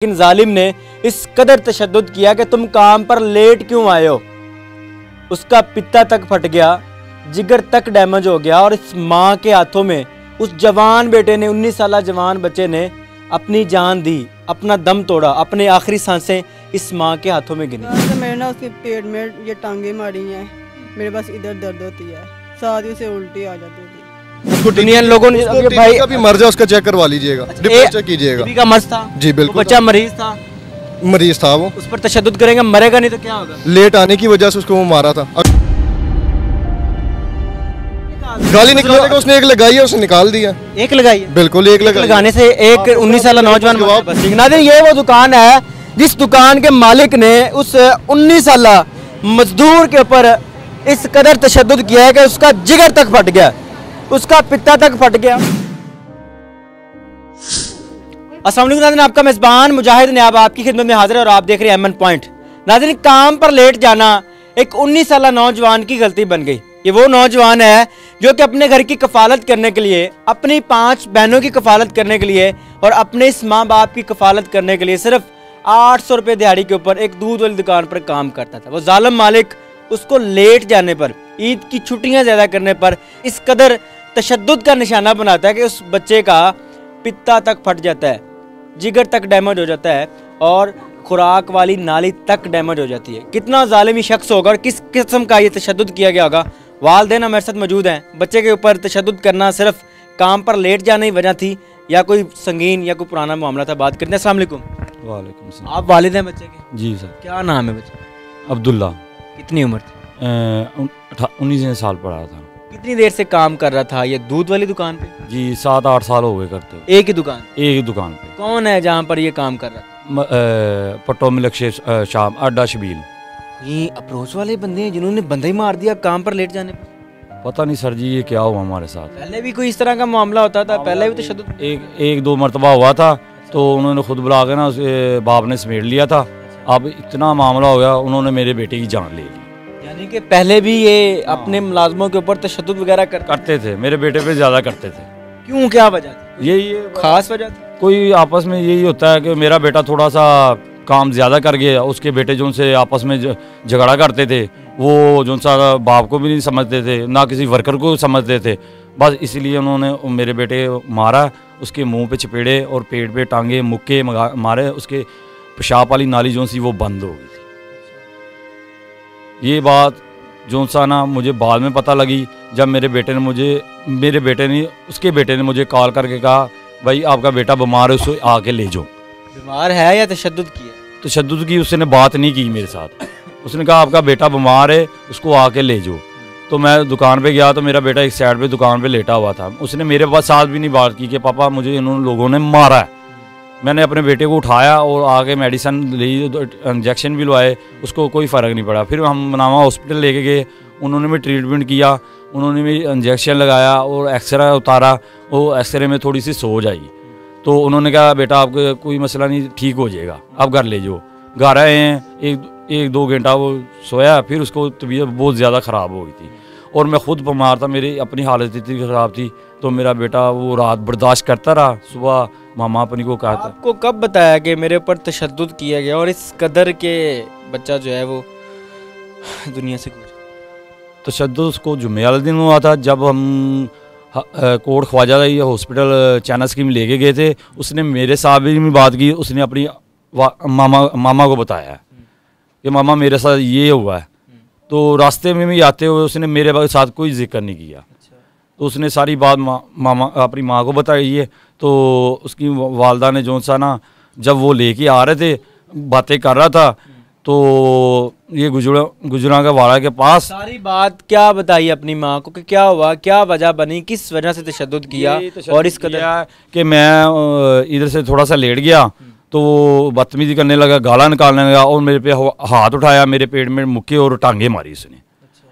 लेकिन जालिम ने इस कदर तशद्दुद किया कि तुम काम पर लेट क्यों आए हो। उसका पित्ता तक फट गया, जिगर तक डैमेज हो गया और इस माँ के हाथों में उस जवान बेटे ने 19 साल जवान बच्चे ने अपनी जान दी, अपना दम तोड़ा, अपने आखिरी सांसें इस माँ के हाथों में गिनी। मेरे ना उसके पेट में ये टांगे मारी हैं, मेरे पास इधर दर्द होती है, साथ ही उसे उल्टी आ जाती थी। दुनिया लोगों ने भाई अभी मर्ज है, उसका चेक करवा लीजिएगा, चेक कीजिएगा। का मर्ज था जी, बिल्कुल बच्चा मरीज था वो, उस पर तशद्दुद करेंगे, मरेगा नहीं तो क्या होगा। लेट आने की वजह से उसको वो मारा था। गाली निकालने का उसने एक लगाई है, उसने निकाल दिया। एक लगाई है, बिल्कुल एक लगाने से एक 19 साल नौजवान। नाज़रीन, ये वो दुकान है जिस दुकान के मालिक ने उस 19 साल मजदूर के ऊपर इस कदर तशद्दुद किया है कि उसका जिगर तक फट गया, उसका पित्ता तक फट गया। अस्सलाम वालेकुम नाज़रीन, आपका मेज़बान मुजाहिद ने आपकी खिदमत में हाजिर है और आप देख रहे हैं एमएन पॉइंट। नाज़रीन, काम पर लेट जाना एक 19 साल नौजवान की गलती बन गई। ये वो नौजवान है जो कि अपने घर की कफालत करने के लिए, अपनी 5 बहनों की कफालत करने के लिए और अपने इस माँ बाप की कफालत करने के लिए सिर्फ 800 रुपये दिहाड़ी के ऊपर एक दूध वाली दुकान पर काम करता था। वो जालिम मालिक उसको लेट जाने पर, ईद की छुट्टियां ज़्यादा करने पर इस कदर तशद्दुद का निशाना बनाता है कि उस बच्चे का पित्ता तक फट जाता है, जिगर तक डैमेज हो जाता है और खुराक वाली नाली तक डैमेज हो जाती है। कितना जालिमी शख्स होगा और किस किस्म का ये तशद्दुद किया गया होगा। वालिदैन हमारे साथ मौजूद हैं। बच्चे के ऊपर तशद्दुद करना सिर्फ काम पर लेट जाने की वजह थी या कोई संगीन या कोई पुराना मामला था? बात करते हैं। अस्सलाम वालेकुम। वालेकुम सलाम। आप वालिद हैं बच्चे के? जी सर। क्या नाम है बच्चे? अब्दुल्ला। कितनी उम्र थी? 19 साल पढ़ा था। कितनी देर से काम कर रहा था ये दूध वाली दुकान पे? जी 7-8 साल हो गए करते हो। एक ही दुकान? एक ही दुकान पे। कौन है जहाँ पर ये काम कर रहा था? पट्टो मिल्क शाम अड्डा शबील। ये अप्रोच वाले बंदे हैं जिन्होंने बंदा ही मार दिया काम पर लेट जाने पर? पता नहीं सर जी, ये क्या हुआ हमारे साथ। पहले भी कोई इस तरह का मामला होता था? पहले भी तो तशद्दुद एक दो मरतबा हुआ था, तो उन्होंने खुद बुला के ना उसे बाप ने समेट लिया था। अब इतना मामला हो गया, उन्होंने मेरे बेटे की जान ले ली। यानी कि पहले भी ये अपने मुलाजमों के ऊपर तशद्दुद वगैरह करते थे, मेरे बेटे पे ज़्यादा करते थे। क्यों, क्या वजह थी? यही खास वजह थी? कोई आपस में यही होता है कि मेरा बेटा थोड़ा सा काम ज़्यादा कर गया, उसके बेटे जो उनसे आपस में झगड़ा करते थे, वो जो सा बाप को भी नहीं समझते थे, ना किसी वर्कर को समझते थे। बस इसीलिए उन्होंने मेरे बेटे मारा, उसके मुंह पे चपेड़े और पेट पे टांगे मुक्के मारे, उसके पेशाब वाली नाली जो सी वो बंद हो गई थी। ये बात जो सा ना मुझे बाद में पता लगी, जब मेरे बेटे ने उसके बेटे ने मुझे कॉल करके कहा, भाई आपका बेटा बीमार है, उसको आके ले जाओ। बीमार है या तशद्दुद किया? तशद्दुद की उसने बात नहीं की मेरे साथ। उसने कहा आपका बेटा बीमार है, उसको आके ले जाओ। तो मैं दुकान पे गया तो मेरा बेटा एक साइड पे दुकान पे लेटा हुआ था। उसने मेरे पास साथ भी नहीं बात की कि पापा मुझे इन लोगों ने मारा है। मैंने अपने बेटे को उठाया और आगे मेडिसिन ली, इंजेक्शन भी लवाए, उसको कोई फ़र्क नहीं पड़ा। फिर हम बनावा हॉस्पिटल लेके गए, उन्होंने भी ट्रीटमेंट किया, उन्होंने भी इंजेक्शन लगाया और एक्सरे उतारा। वो एक्सरे में थोड़ी सी सोज आई, तो उन्होंने कहा बेटा आपको कोई मसला नहीं, ठीक हो जाएगा, आप घर ले जाओ। घर आए हैं, एक दो घंटा वो सोया, फिर उसको तबीयत बहुत ज़्यादा ख़राब हो गई थी और मैं ख़ुद बीमार था, मेरी अपनी हालत इतनी ख़राब थी। तो मेरा बेटा वो रात बर्दाश्त करता रहा, सुबह मामा अपनी को कहा था। आपको कब बताया कि मेरे ऊपर तशद्दुद किया गया और इस कदर के बच्चा जो है वो दुनिया से गुजरा? तशद्दुद उसको जुम्मे वाले दिन हुआ था, जब हम कोट ख्वाजा हॉस्पिटल चैना स्कीम लेके गए थे। उसने मेरे साथ भी बात की, उसने अपनी मामा को बताया कि मामा मेरे साथ ये हुआ है। तो रास्ते में भी आते हुए उसने मेरे साथ कोई जिक्र नहीं किया। तो उसने सारी बात मामा अपनी माँ को बताई है। तो उसकी वालदा ने जो सा ना, जब वो लेके आ रहे थे, बातें कर रहा था, तो ये गुजरा का वाड़ा के पास सारी बात क्या बताई अपनी माँ को कि क्या हुआ, क्या वजह बनी, किस वजह से तशद्दुद किया? और इस कदर कि मैं इधर से थोड़ा सा लेट गया तो वो बदतमीजी करने लगा, गाला निकालने लगा और मेरे पे हाथ उठाया, मेरे पेट में मुक्के और टांगे मारी उसने।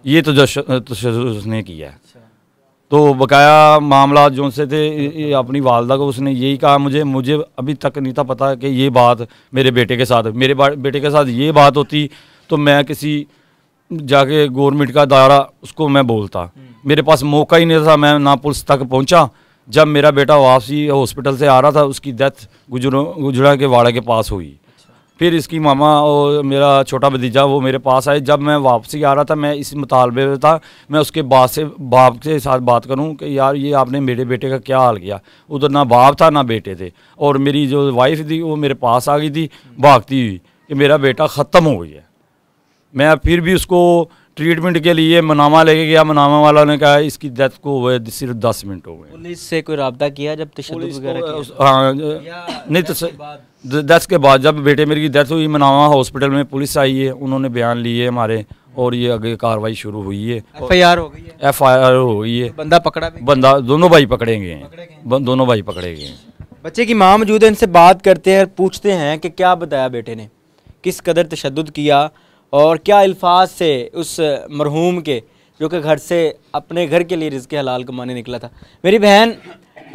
ये तो उसने किया है। तो बकाया मामला जो से थे, अपनी वालदा को उसने यही कहा, मुझे अभी तक नहीं था पता कि ये बात मेरे बेटे के साथ, मेरे बेटे के साथ ये बात होती तो मैं किसी जाके गवर्नमेंट का दायरा उसको मैं बोलता। मेरे पास मौका ही नहीं था, मैं ना पुलिस तक पहुंचा, जब मेरा बेटा वापसी हॉस्पिटल से आ रहा था उसकी डेथ गुजरा के वाड़ा के पास हुई। फिर इसकी मामा और मेरा छोटा भतीजा वो मेरे पास आए। जब मैं वापसी आ रहा था मैं इस मुतालबे में था मैं उसके बाप के साथ बात करूं कि यार ये आपने मेरे बेटे का क्या हाल किया। उधर ना बाप था ना बेटे थे और मेरी जो वाइफ थी वो मेरे पास आ गई थी भागती हुई कि मेरा बेटा ख़त्म हो गया। मैं फिर भी उसको ट्रीटमेंट के लिए मनामा लेके गया। मनामा वालों ने कहा इसकी डेथ को हुए सिर्फ 10 मिनट हो गए। पुलिस से कोई रब्ता किया जब तशद्दुद वगैरह किया? हाँ नहीं तो 10 के बाद जब बेटे मेरी की डेथ हुई मनामा हॉस्पिटल में पुलिस आई है, उन्होंने बयान लिए हमारे और ये आगे कार्रवाई शुरू हुई है। FIR हो गई है? FIR हो गई है। बंदा पकड़ा भी? बंदा दोनों भाई पकड़े गए हैं, दोनों भाई पकड़े गए हैं। बच्चे की माँ मौजूद है, इनसे बात करते हैं, पूछते हैं कि क्या बताया बेटे ने, किस कदर तशद्दुद किया और क्या अल्फाज से उस मरहूम के जो कि घर से अपने घर के लिए रिज़्क़ हलाल कमाने निकला था। मेरी बहन,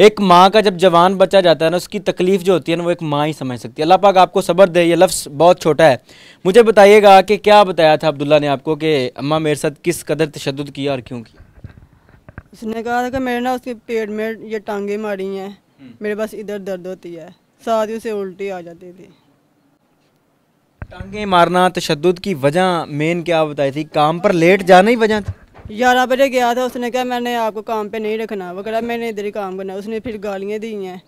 एक माँ का जब जवान बच्चा जाता है ना उसकी तकलीफ़ जो होती है ना वो एक माँ ही समझ सकती है। अल्लाह पाक आपको सब्र दे। ये लफ्ज़ बहुत छोटा है। मुझे बताइएगा कि क्या बताया था अब्दुल्ला ने आपको कि अम्मा मेरे साथ किस कदर तशद्दुद किया और क्यों किया? उसने कहा था कि मेरे ना उसके पेट में ये टांगे मारी हैं, मेरे बस इधर दर्द होती है, साथ ही उसे उल्टी आ जाती थी। टांगे मारना तशद्दुद की वजह मेन क्या बताई थी? काम पर लेट जाना ही वजह थी? 11 बजे गया था, उसने कहा मैंने आपको काम पे नहीं रखना, वो कहा मैंने इधर ही काम करना। उसने फिर गालियाँ दी हैं,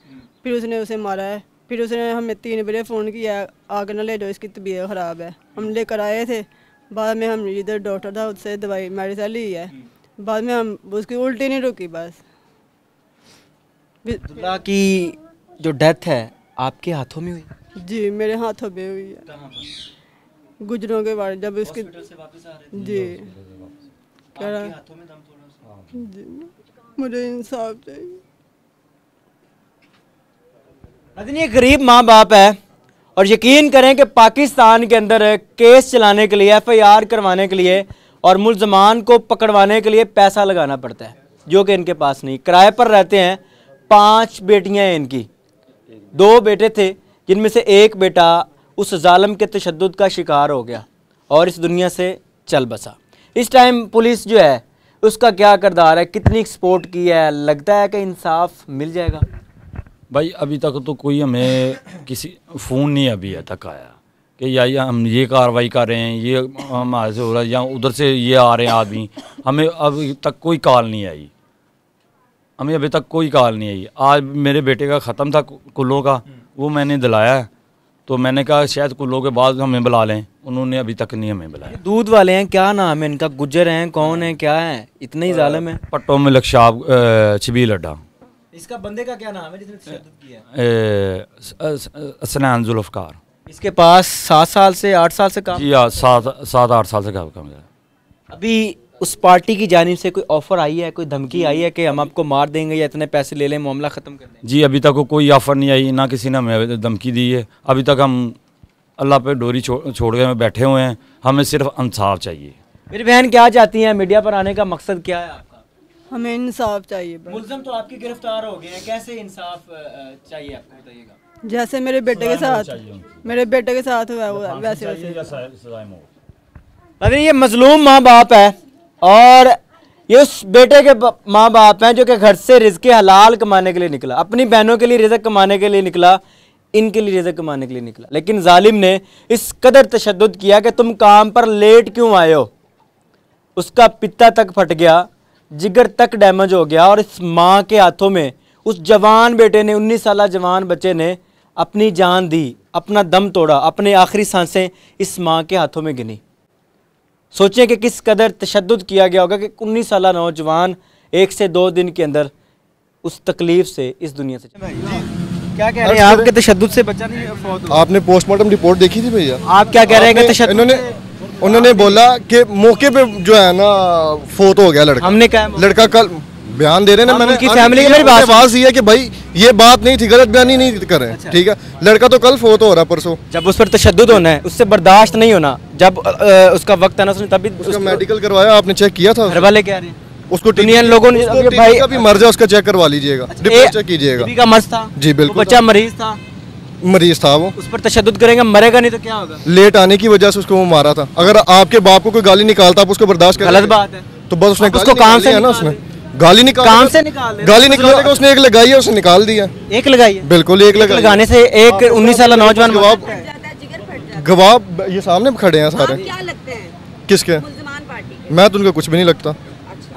फिर उसने उसे मारा है। फिर उसने हमें 3 बजे फ़ोन किया आकर ना ले जाओ, इसकी तबीयत ख़राब है। हम लेकर आए थे, बाद में हम इधर डॉक्टर था उससे दवाई मेडिसिन ली है, बाद में हम उसकी उल्टी नहीं रुकी। बस अब्दुल्ला की जो डेथ है आपके हाथों में हुई? जी मेरे हाथों में हुई है, गुजरों के बाद जब उसकी जी कह रहा जी मुझे इंसाफ चाहिए। लेकिन ये गरीब माँ बाप है और यकीन करें कि पाकिस्तान के अंदर केस चलाने के लिए FIR करवाने के लिए और मुल्ज़मान को पकड़वाने के लिए पैसा लगाना पड़ता है जो कि इनके पास नहीं। किराए पर रहते हैं, 5 बेटियां हैं इनकी, 2 बेटे थे जिनमें से एक बेटा उस जालिम के तशद्दुद का शिकार हो गया और इस दुनिया से चल बसा। इस टाइम पुलिस जो है उसका क्या किरदार है, कितनी सपोर्ट की है, लगता है कि इंसाफ मिल जाएगा? भाई अभी तक तो कोई हमें किसी फ़ोन नहीं अभी तक आया कि या हम ये कार्रवाई कर रहे हैं, ये हमारे से हो रहा है या उधर से ये आ रहे हैं आदमी। हमें अभी तक कोई कॉल नहीं आई, हमें अभी तक कोई कॉल नहीं आई। आज मेरे बेटे का ख़त्म था कुल्लों का, वो मैंने दिलाया है, तो मैंने कहा शायद कुल्लों के बाद हमें बुला लें, उन्होंने अभी तक नहीं हमें बुलाया। दूध वाले हैं, क्या नाम है इनका? गुज्जर हैं, कौन है, क्या है, इतने ही जालिम है? पट्टो में लक्षाब छबील अड्डा। इसका बंदे का क्या नाम है जिसने तशद्दुद किया? असनान जुल्फ़कार। इसके पास 7 साल से 8 साल से काम? जी हाँ, 7-8 साल से काम कर रहा है। अभी उस पार्टी की जानिब से कोई ऑफर आई है, कोई धमकी आई है कि हम आपको मार देंगे या इतने पैसे ले लें, मामला ख़त्म कर दें? जी अभी तक कोई ऑफर नहीं आई, ना किसी ने हमें धमकी दी है। अभी तक हम अल्लाह पे डोरी छोड़ के बैठे हुए हैं, हमें सिर्फ इंसाफ चाहिए। मेरी बहन क्या चाहती हैं, मीडिया पर आने का मकसद क्या है आपका? हमें इंसाफ चाहिए बस। मुल्ज़िम तो आपके गिरफ्तार हो गए हैं, कैसे इंसाफ चाहिए आपको, बताइएगा। जैसे मेरे बेटे के साथ हुआ है वैसे अरे ये मजलूम माँ बाप है और ये उस बेटे के माँ बाप हैं जो कि घर से रिज़्क़ हलाल कमाने के लिए निकला, अपनी बहनों के लिए रिज़्क़ कमाने के लिए निकला, इनके लिए रिज़्क़ कमाने के लिए निकला। लेकिन जालिम ने इस कदर तशद्दुद किया कि तुम काम पर लेट क्यों आए हो। उसका पित्ता तक फट गया, जिगर तक डैमेज हो गया और इस माँ के हाथों में उस जवान बेटे ने, 19 साल जवान बच्चे ने अपनी जान दी, अपना दम तोड़ा, अपने आखिरी सांसें इस माँ के हाथों में गिनी। सोचें कि किस कदर तशद्दुद किया गया होगा कि 19 साल नौजवान 1 से 2 दिन के अंदर उस तकलीफ से इस दुनिया से क्या कह रहे हैं? आपके तशद्दुद से बच्चा नहीं फौत हुआ? आपने पोस्टमार्टम रिपोर्ट देखी थी भैया? आप क्या कह रहे हैं कि तशद्दुद? उन्होंने बोला कि मौके पे जो है ना फोत हो गया लड़का। हमने कहा लड़का कल बयान दे रहे हैं, मैंने उनकी फैमिली की मेरी बात ये है कि भाई ये बात नहीं थी, गलत बयानी नहीं कर रहे हैं, ठीक है। लड़का तो कल फोत हो रहा, परसों। जब उस पर तशद्दुद होना है उससे बर्दाश्त नहीं होना, जब उसका वक्त है ना उसने तभी उसका मेडिकल करवाया, आपने चेक किया था? घर वाले कह रहे हैं उसको यूनियन लोगों ने भाई का भी मर्ज है, उसका चेक करवा लीजिएगा, रिपोर्ट चेक कीजिएगा। का मर्ज था जी बिल्कुल, बच्चा मरीज था, वो उस पर तशद्दुद करेंगे, मरेगा नहीं तो क्या होगा? लेट आने की वजह से उसको वो मारा था। अगर आपके बाप को कोई गाली निकालता आप उसको बर्दाश्त कर, गलत बात है। तो बस उसने उसको काम से है ना, उसने गाली निकाल काम से निकाल दे। गाली निकालने को उसने एक लगाई है, उसने निकाल दिया। एक लगाई है? बिल्कुल एक लगाई। लगाने से एक 19 साल नौजवान गवाह ये सामने खड़े हैं सारे। क्या लगते हैं किसके? मुल्ज़मान पार्टी। मैं तो उनको कुछ भी नहीं लगता।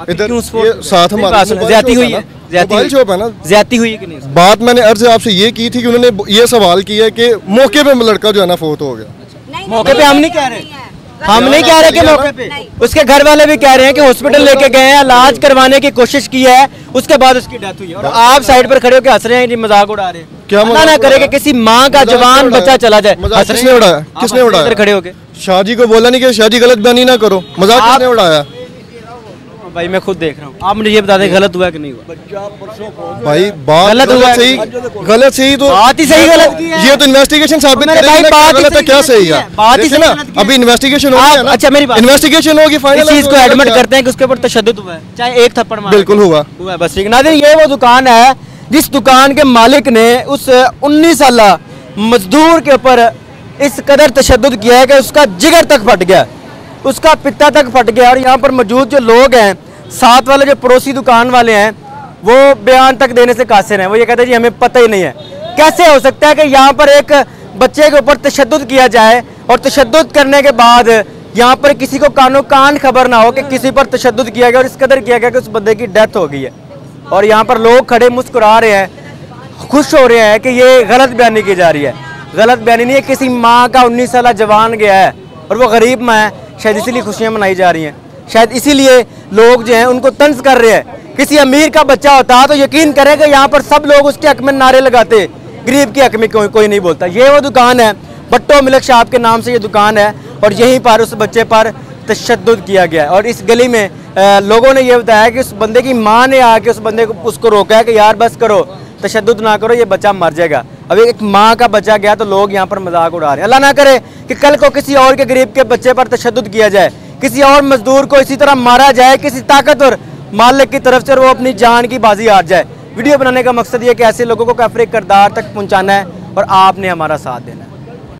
इधर क्यों ये साथ हमारा ज्यादती हुई है? मोबाइल शॉप है ना। ज्यादती हुई है कि नहीं? बात मैंने अर्ज आपसे ये की थी कि उन्होंने ये सवाल किया है कि मौके पे लड़का जो है ना फोत हो गया। मौके पे हम नहीं कह रहे, हम नहीं कह रहे कि मौके पे। उसके घर वाले भी कह रहे हैं कि हॉस्पिटल लेके गए हैं, इलाज करवाने की कोशिश की है, उसके बाद उसकी डेथ हुई है। और आप साइड पर खड़े होकर हंस रहे हैं, जी मजाक उड़ा रहे हैं। क्या अल्लाह ना करे कि किसी माँ का जवान बच्चा चला जाए। किसने उड़ाया? किसने उड़ाया? खड़े होके शाहजी को बोला नहीं कि शाहजी गलत बयानी ना करो, मजाक किसने उड़ाया? भाई मैं खुद देख रहा हूँ, आप मुझे ये बता दें गलत हुआ कि नहीं हुआ? भाई बात गलत हुआ सही, गलत सही तो बात ही सही गलत की है। ये तो इन्वेस्टिगेशन साबित मेरे करेगी भाई, ना बात क्या ही गलत है सही क्या सही गलत है। की है। बात ही देखिए सही ना, गलत की है। अभी इन्वेस्टिगेशन हो गया ना। अच्छा मेरी बात, इन्वेस्टिगेशन होगी, इस फाइनल चीज को एडमिट करते हैं कि उसके ऊपर तशद्दुद हुआ है, चाहे एक थप्पड़ मारा। बिल्कुल हुआ है, बस ठीक। नाज़रीन, ये वो दुकान है जिस दुकान के मालिक ने उस 19 साल मजदूर के ऊपर इस कदर तशद्दुद किया है कि उसका जिगर तक फट गया, उसका पित्ता तक फट गया। और यहाँ पर मौजूद जो लोग हैं, साथ वाले जो पड़ोसी दुकान वाले हैं, वो बयान तक देने से कासिर हैं। वो ये कहते हैं जी हमें पता ही नहीं है। कैसे हो सकता है कि यहाँ पर एक बच्चे के ऊपर तशद्दुद किया जाए और तशद्दुद करने के बाद यहाँ पर किसी को कानो कान खबर ना हो कि किसी पर तशद्दुद किया गया और इस कदर किया गया कि उस बंदे की डेथ हो गई है। और यहाँ पर लोग खड़े मुस्कुरा रहे हैं, खुश हो रहे हैं कि ये गलत बयानी की जा रही है। गलत बयानी नहीं है, किसी माँ का 19 साल जवान गया है और वो गरीब माँ है, शायद इसीलिए खुशियाँ मनाई जा रही हैं। शायद इसीलिए लोग जो हैं उनको तंज कर रहे हैं। किसी अमीर का बच्चा होता तो यकीन करें कि यहाँ पर सब लोग उसके हक में नारे लगाते, गरीब के हक में कोई नहीं बोलता। ये वो दुकान है, भट्टो मिल्क शॉप के नाम से ये दुकान है और यहीं पर उस बच्चे पर तशद्दुद किया गया है। और इस गली में लोगों ने ये बताया कि उस बंदे की माँ ने आके उस बंदे को उसको रोका है कि यार बस करो, तशद्दुद ना करो, ये बच्चा मर जाएगा। अभी एक माँ का बच्चा गया तो लोग यहाँ पर मजाक उड़ा रहे हैं। अल्लाह ना करे कि कल को किसी और के गरीब के बच्चे पर तशद्दुद किया जाए, किसी और मजदूर को इसी तरह मारा जाए किसी ताकतवर मालिक की तरफ से और वो अपनी जान की बाजी हार जाए। वीडियो बनाने का मकसद ये कि ऐसे लोगों को काफिर किरदार तक पहुँचाना है और आपने हमारा साथ देना है।